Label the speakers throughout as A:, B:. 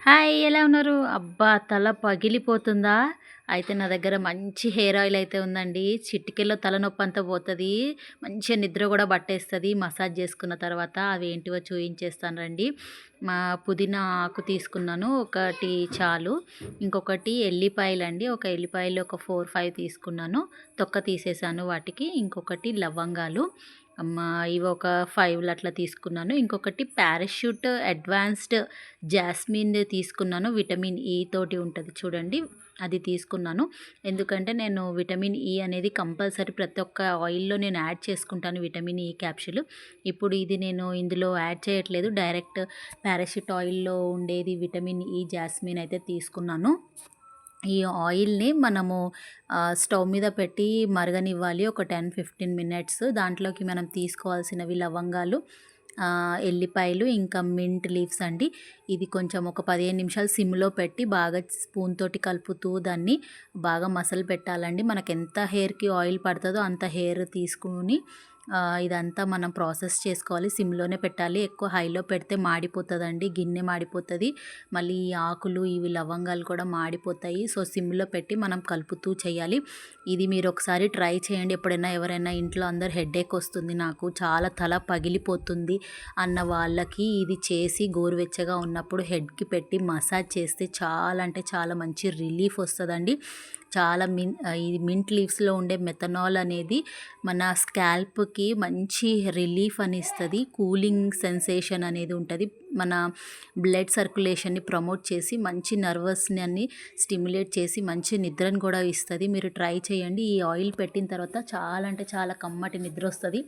A: Hi! ఎలా ఉన్నారు? అబ్బా! తల పగిలిపోతుందా? అయితే నా దగ్గర మంచి హెయిర్ ఆయిల్ అయితే ఉందండి. చిటికెలో తలనొప్పంతా పోతది. మంచిగా నిద్ర గూడా పట్టేస్తది మసాజ్ చేసుకున్న తర్వాత. అవేంటివో చూయించేస్తాను రండి. మా పుదీనా ఆకు తీసుకున్నాను. ఒకటి చాలు. ఇంకొకటి ఎల్లిపాయలండి. ఒక ఎల్లిపాయలు ఒక 4, 5 తీసుకున్నాను. తొక్క తీసేసాను వాటికి. ఇంకొకటి లవంగాలు. ఇవి ఒక 5 అట్లా తీసుకున్నాను. ఇంకొకటి పారాషూట్ అడ్వాన్స్డ్ జాస్మిన్‌ది తీసుకున్నాను. విటమిన్ ఇ తోటి ఉంటది చూడండి. అది తీసుకున్నాను. ఎందుకంటే నేను విటమిన్ ఇ అనేది కంపల్సరీ ప్రతి ఒక్క ఆయిల్‌లో నేను యాడ్ చేసుకుంటాను విటమిన్ ఇ క్యాప్సూల్. ఇప్పుడు ఇది నేను ఇందులో యాడ్ చేయట్లేదు. డైరెక్ట్ పారాషూట్ ఆయిల్‌లో ఉండేది విటమిన్ ఇ జాస్మిన్ అయితే తీసుకున్నాను. ఈ ఆయిల్‌ని మనము స్టవ్ మీద పెట్టి మరగనివ్వాలి ఒక 10, 15 మినిట్స్. దాంట్లోకి మనం తీసుకోవాల్సినవి లవంగాలు, ఎల్లిపాయలు, ఇంకా మింట్ లీవ్స్ అండి. ఇది కొంచెం ఒక 15 నిమిషాలు సిమ్‌లో పెట్టి బాగా స్పూన్ తోటి కలుపుతూ దాన్ని బాగా మసలపెట్టాలండి. మనకెంత హెయిర్‌కి ఆయిల్ పడతదో అంత హెయిర్ తీసుకొని ఇదంతా మనం ప్రాసెస్ చేసుకోవాలి. సిమ్‌లోనే పెట్టాలి. ఎక్కువ హైలో పెడితే మాడిపోతదండి. గిన్నె మాడిపోతది. మళ్ళీ ఈ ఆకులు ఇవి లవంగాలు కూడా మాడిపోతాయి. సో, సిమ్‌లో పెట్టి మనం కలుపుతూ చేయాలి. ఇది మీరు ఒకసారి ట్రై చేయండి. ఎప్పుడైనా ఎవరైనా ఇంట్లో అందరు హెడేక్ వస్తుంది నాకు, చాలా తల పగిలిపోతుంది అన్న వాళ్ళకి ఇది చేసి గోరువెచ్చగా ఉన్నప్పుడు హెడ్‌కి పెట్టి మసాజ్ చేస్తే చాలా అంటే చాలా మంచి రిలీఫ్ వస్తదండి. చాలా ఇది మింట్ లీవ్స్‌లో ఉండే మెథనాల్ అనేది మన స్కాల్ప్‌కి మంచి రిలీఫ్ అని ఇస్తది. కూలింగ్ సెన్సేషన్ అనేది ఉంటది. మన బ్లడ్ సర్క్యులేషన్‌ని ప్రమోట్ చేసి మంచి నర్వస్‌ని అన్ని స్టిమ్యులేట్ చేసి మంచి నిద్రను కూడా ఇస్తది. మీరు ట్రై చేయండి. ఈ ఆయిల్ పెట్టిన తర్వాత చాలా అంటే చాలా కమ్మటి నిద్ర వస్తది.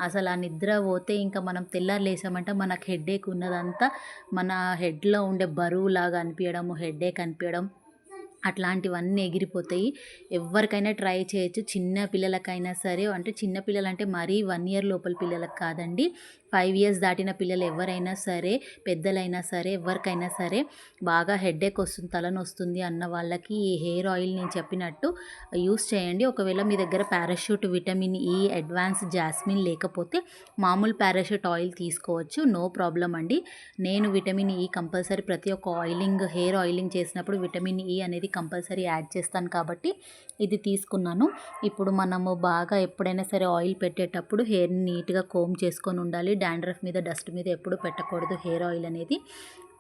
A: అసలు ఆ నిద్ర పోతే ఇంకా మనం తెల్లారి లేసామంటే మనకు హెడేక్ ఉన్నదంతా మన హెడ్‌లో ఉండే బరువులాగా అనిపియడము, హెడేక్ అనిపియడం అట్లాంటివన్నీ ఎగిరిపోతాయి. ఎవ్వరికైనా ట్రై చేయొచ్చు. చిన్న పిల్లలకైనా సరే, అంటే చిన్న పిల్లలంటే మరీ 1 ఇయర్ లోపల పిల్లలకు కాదండి. 5 ఇయర్స్ దాటిన పిల్లలు ఎవరైనా సరే, పెద్దలైనా సరే, ఎవరికైనా సరే బాగా హెడేక్ వస్తుంది, తలనొస్తుంది అన్న వాళ్ళకి ఈ హెయిర్ ఆయిల్ నేను చెప్పినట్టు యూస్ చేయండి. ఒకవేళ మీ దగ్గర parachute vitamin E advance jasmine లేకపోతే మామూలు పారాషూట్ ఆయిల్ తీసుకోవచ్చు. నో ప్రాబ్లమ్ అండి. నేను విటమిన్ ఇ కంపల్సరీ ప్రతి ఒక్క హెయిర్ ఆయిలింగ్ చేసినప్పుడు విటమిన్ ఇ అనేది కంపల్సరీ యాడ్ చేస్తాను కాబట్టి ఇది తీసుకున్నాను. ఇప్పుడు మనము బాగా ఎప్పుడైనా సరే ఆయిల్ పెట్టేటప్పుడు హెయిర్‌ని నీట్‌గా కోంబ్ చేసుకొని ఉండాలి. డాండ్రఫ్ మీద, డస్ట్ మీద ఎప్పుడు పెట్టకూడదు హెయిర్ ఆయిల్ అనేది.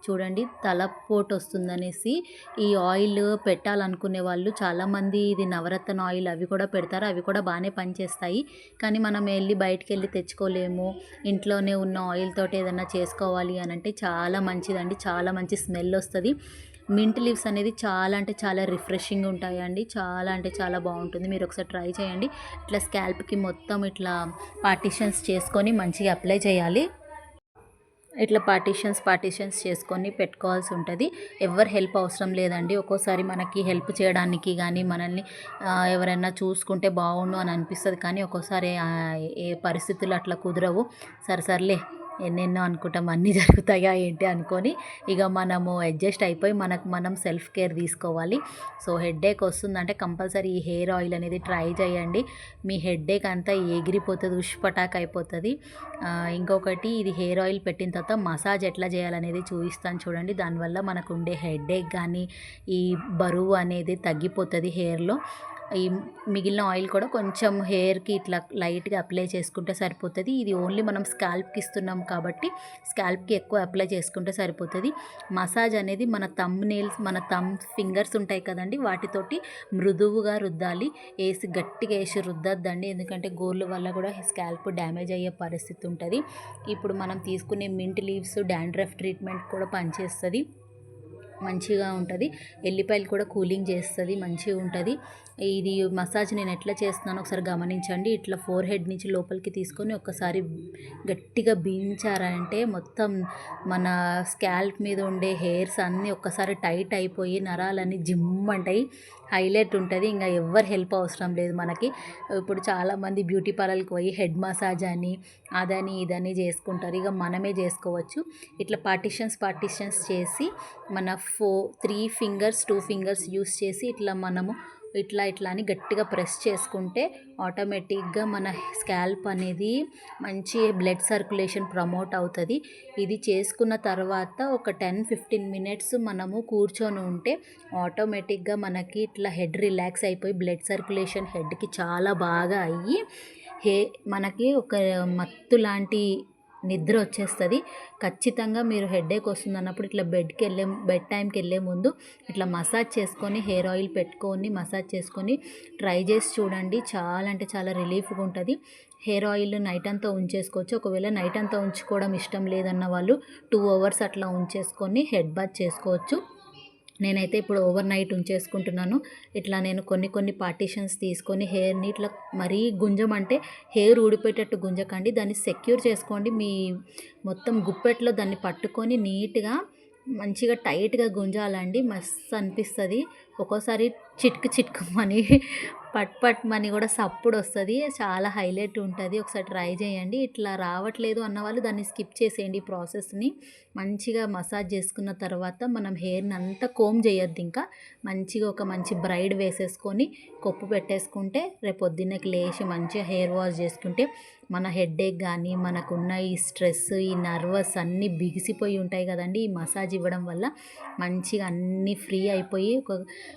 A: చూడండి, తలపోటు వస్తుందనేసి ఈ ఆయిల్ పెట్టాలనుకునే వాళ్ళు చాలామంది ఇది నవరత్న ఆయిల్ అవి కూడా పెడతారు. అవి కూడా బాగానే పనిచేస్తాయి. కానీ మనం బయటికెళ్ళి తెచ్చుకోలేము. ఇంట్లోనే ఉన్న ఆయిల్ తోటి ఏదన్నా చేసుకోవాలి అని అంటే చాలా మంచిదండి. చాలా మంచి స్మెల్ వస్తది. మింట్ లీవ్స్ అనేది చాలా అంటే చాలా రిఫ్రెషింగ్గా ఉంటాయండి. చాలా అంటే చాలా బాగుంటుంది. మీరు ఒకసారి ట్రై చేయండి. ఇట్లా స్కాల్ప్కి మొత్తం ఇట్లా పార్టిషన్స్ చేసుకొని మంచిగా అప్లై చేయాలి. ఇట్లా పార్టిషన్స్ చేసుకొని పెట్టుకోవాల్సి ఉంటుంది. ఎవ్వరి హెల్ప్ అవసరం లేదండి. ఒక్కోసారి మనకి హెల్ప్ చేయడానికి కానీ మనల్ని ఎవరైనా చూసుకుంటే బాగుండు అని అనిపిస్తుంది. కానీ ఒక్కోసారి ఏ పరిస్థితులు అట్లా కుదరవు. సర్లే ఎన్నెన్నో అనుకుంటాం, అన్నీ జరుగుతాయా ఏంటి అనుకొని ఇక మనము అడ్జస్ట్ అయిపోయి మనకు మనం సెల్ఫ్ కేర్ తీసుకోవాలి. సో, హెడేక్ వస్తుందంటే కంపల్సరీ ఈ హెయిర్ ఆయిల్ అనేది ట్రై చేయండి. మీ హెడేక్ అంతా ఎగిరిపోతుంది, ఉష్పటాక్ అయిపోతుంది. ఇంకొకటి, ఇది హెయిర్ ఆయిల్ పెట్టిన తర్వాత మసాజ్ ఎట్లా చేయాలనేది చూపిస్తాను చూడండి. దానివల్ల మనకు ఉండే హెడేక్ కానీ ఈ బరువు అనేది తగ్గిపోతుంది హెయిర్‌లో. ఈ మిగిలిన ఆయిల్ కూడా కొంచెం హెయిర్‌కి ఇట్లా లైట్‌గా అప్లై చేసుకుంటే సరిపోతుంది. ఇది ఓన్లీ మనం స్కాల్ప్‌కి ఇస్తున్నాం కాబట్టి స్కాల్ప్‌కి ఎక్కువ అప్లై చేసుకుంటే సరిపోతుంది. మసాజ్ అనేది మన థంబ్ ఫింగర్స్ ఉంటాయి కదండీ, వాటితోటి మృదువుగా రుద్దాలి. గట్టిగా వేసి రుద్దద్దండి. ఎందుకంటే గోర్లు వల్ల కూడా స్కాల్ప్ డ్యామేజ్ అయ్యే పరిస్థితి ఉంటుంది. ఇప్పుడు మనం తీసుకునే మింట్ లీవ్స్ డాండ్రఫ్ ట్రీట్మెంట్ కూడా పనిచేస్తుంది, మంచిగా ఉంటుంది. ఎల్లిపాయలు కూడా కూలింగ్ చేస్తుంది, మంచిగా ఉంటుంది. ఇది మసాజ్ నేను ఎట్లా చేస్తున్నానో ఒకసారి గమనించండి. ఇట్లా ఫోర్ హెడ్ నుంచి లోపలికి తీసుకొని ఒక్కసారి గట్టిగా బీంచారంటే మొత్తం మన స్కాల్ప్ మీద ఉండే హెయిర్స్ అన్నీ ఒక్కసారి టైట్ అయిపోయి నరాలన్నీ జిమ్ అంటాయి. హైలైట్ ఉంటుంది. ఇంకా ఎవ్వరు హెల్ప్ అవసరం లేదు మనకి. ఇప్పుడు చాలామంది బ్యూటీ పార్లర్కి పోయి హెడ్ మసాజ్ అని అదని ఇదని చేసుకుంటారు. ఇక మనమే చేసుకోవచ్చు. ఇట్లా పార్టిషన్స్ చేసి మన 3 ఫింగర్స్ 2 ఫింగర్స్ యూస్ చేసి ఇట్లా మనము ఇట్లా ఇట్లా అని గట్టిగా ప్రెస్ చేసుకుంటే ఆటోమేటిక్గా మన స్కాల్ప్ అనేది మంచి బ్లడ్ సర్క్యులేషన్ ప్రమోట్ అవుతుంది. ఇది చేసుకున్న తర్వాత ఒక 10-15 మినిట్స్ మనము కూర్చొని ఉంటే ఆటోమేటిక్గా మనకి ఇట్లా హెడ్ రిలాక్స్ అయిపోయి బ్లడ్ సర్క్యులేషన్ హెడ్కి చాలా బాగా అయ్యి మనకి ఒక మత్తు లాంటి నిద్ర వచ్చేస్తుంది. ఖచ్చితంగా మీరు హెడేక్ వస్తుంది అన్నప్పుడు ఇట్లా బెడ్ టైంకి వెళ్ళే ముందు ఇట్లా మసాజ్ చేసుకొని హెయిర్ ఆయిల్ పెట్టుకొని మసాజ్ చేసుకొని ట్రై చేసి చూడండి. చాలా అంటే చాలా రిలీఫ్గా ఉంటుంది. హెయిర్ ఆయిల్ నైట్ అంతా ఉంచేసుకోవచ్చు. ఒకవేళ నైట్ అంతా ఉంచుకోవడం ఇష్టం లేదన్న వాళ్ళు 2 అవర్స్ అట్లా ఉంచేసుకొని హెడ్ బాత్ చేసుకోవచ్చు. నేనైతే ఇప్పుడు ఓవర్ నైట్ ఉంచేసుకుంటున్నాను. ఇట్లా నేను కొన్ని పార్టీషన్స్ తీసుకొని హెయిర్ని ఇట్లా మరీ గుంజమంటే హెయిర్ ఊడిపోయేటట్టు గుంజకండి. దాన్ని సెక్యూర్ చేసుకోండి. మీ మొత్తం గుప్పెట్లో దాన్ని పట్టుకొని నీట్గా మంచిగా టైట్గా గుంజాలండి. మస్తు అనిపిస్తుంది. ఒక్కోసారి చిట్కుమని పట్ మని కూడా సప్పుడు వస్తుంది. చాలా హైలైట్ ఉంటుంది. ఒకసారి ట్రై చేయండి. ఇట్లా రావట్లేదు అన్న వాళ్ళు దాన్ని స్కిప్ చేసేయండి. ఈ ప్రాసెస్ని మంచిగా మసాజ్ చేసుకున్న తర్వాత మనం హెయిర్ని అంతా కోమ్ చేయొద్దు. ఇంకా మంచిగా ఒక మంచి బ్రైడ్ వేసేసుకొని కొప్పు పెట్టేసుకుంటే రేపు పొద్దున్నకి లేచి మంచిగా హెయిర్ వాష్ చేసుకుంటే మన హెడేక్ కానీ మనకున్న ఈ స్ట్రెస్ ఈ నర్వస్ అన్నీ బిగిసిపోయి ఉంటాయి కదండి. ఈ మసాజ్ ఇవ్వడం వల్ల మంచిగా అన్నీ ఫ్రీ అయిపోయి ఒక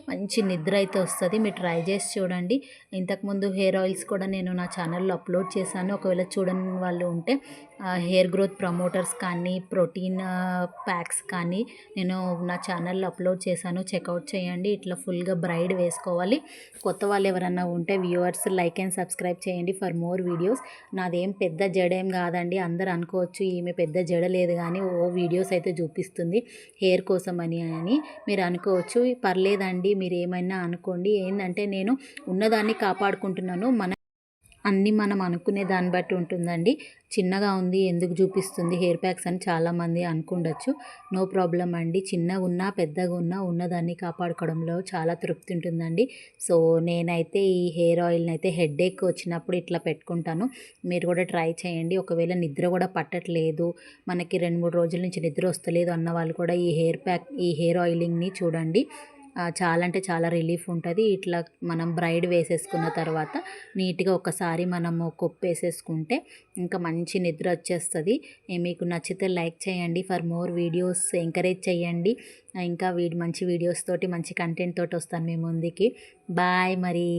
A: మంచి నిద్ర అయితే వస్తుంది. మీరు ట్రై చేసి చూడండి. ఇంతకుముందు హెయిర్ ఆయిల్స్ కూడా నేను నా ఛానల్లో అప్లోడ్ చేశాను. ఒకవేళ చూడని వాళ్ళు ఉంటే హెయిర్ గ్రోత్ ప్రమోటర్స్ కానీ ప్రోటీన్ ప్యాక్స్ కానీ నేను నా ఛానల్లో అప్లోడ్ చేశాను. చెక్అవుట్ చేయండి. ఇట్లా ఫుల్గా బ్రైడ్ వేసుకోవాలి. కొత్త వాళ్ళు ఎవరన్నా ఉంటే వ్యూవర్స్ లైక్ అండ్ సబ్స్క్రైబ్ చేయండి ఫర్ మోర్ వీడియోస్. నాదేం పెద్ద జడేం కాదండి. అందరు అనుకోవచ్చు ఈమె పెద్ద జడ లేదు కానీ వీడియోస్ అయితే చూపిస్తుంది హెయిర్ కోసం అని మీరు అనుకోవచ్చు. పర్లేదండి, మీరు ఏమైనా అనుకోండి. ఏంటంటే నేను ఉన్నదాన్ని కాపాడుకుంటున్నాను. అన్నీ మనం అనుకునే దాన్ని బట్టి ఉంటుందండి. చిన్నగా ఉంది ఎందుకు చూపిస్తుంది హెయిర్ ప్యాక్స్ అని చాలామంది అనుకుండొచ్చు. నో ప్రాబ్లం అండి. చిన్నగా ఉన్నా పెద్దగా ఉన్నా ఉన్నదాన్ని కాపాడుకోవడంలో చాలా తృప్తి ఉంటుందండి. సో నేనైతే ఈ హెయిర్ ఆయిల్ని అయితే హెడేక్ వచ్చినప్పుడు ఇట్లా పెట్టుకుంటాను. మీరు కూడా ట్రై చేయండి. ఒకవేళ నిద్ర కూడా పట్టట్లేదు, మనకి 2-3 రోజుల నుంచి నిద్ర వస్తలేదు అన్న వాళ్ళు కూడా ఈ హెయిర్ ఆయిలింగ్ని చూడండి. చాలా అంటే చాలా రిలీఫ్ ఉంటుంది. ఇట్లా మనం బ్రైడ్ వేసేసుకున్న తర్వాత నీట్గా ఒకసారి మనము కొప్పేసేసుకుంటే ఇంకా మంచి నిద్ర వచ్చేస్తుంది. మీకు నచ్చితే లైక్ చేయండి. ఫర్ మోర్ వీడియోస్ ఎంకరేజ్ చేయండి. ఇంకా మంచి వీడియోస్ తోటి మంచి కంటెంట్ తోటి వస్తాను మీ ముందుకి. బాయ్ మరి.